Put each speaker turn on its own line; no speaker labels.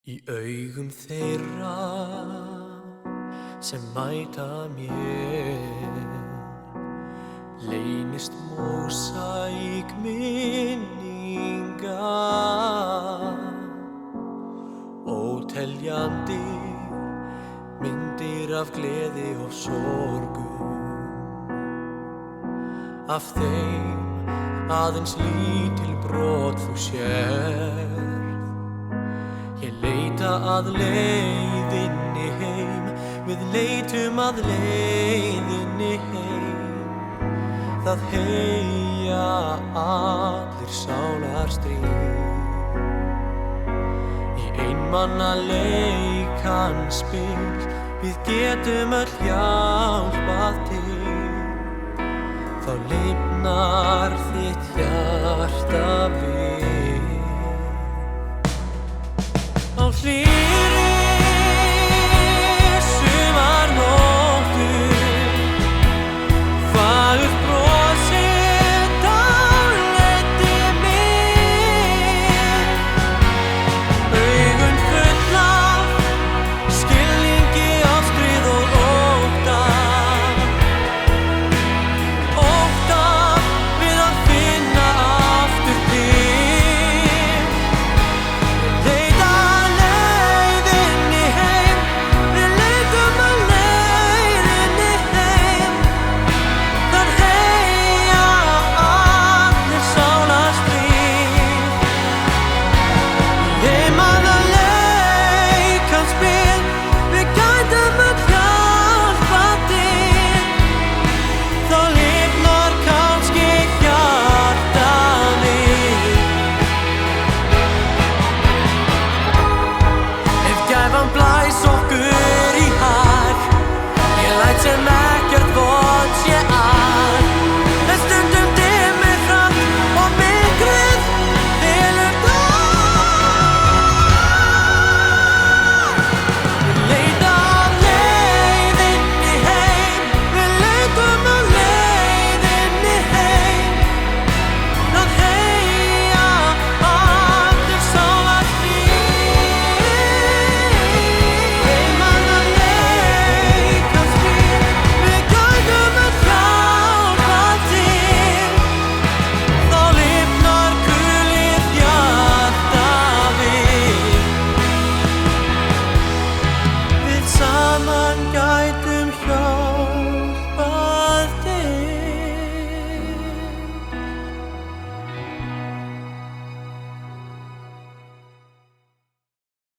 Í augum þeirra sem mæta mér leynist mósaík minninga, óteljandi myndir af gleði og sorgum. Af þeim aðeins lítil brot þú sérð. Ég leita að leiðinni heim, við leitum að leiðinni heim. Það heyja allir sálarstríð. Í einmanna leikanspil, við getum öll hjálpað til. Þá lifnar þitt hjarta við. Á hlið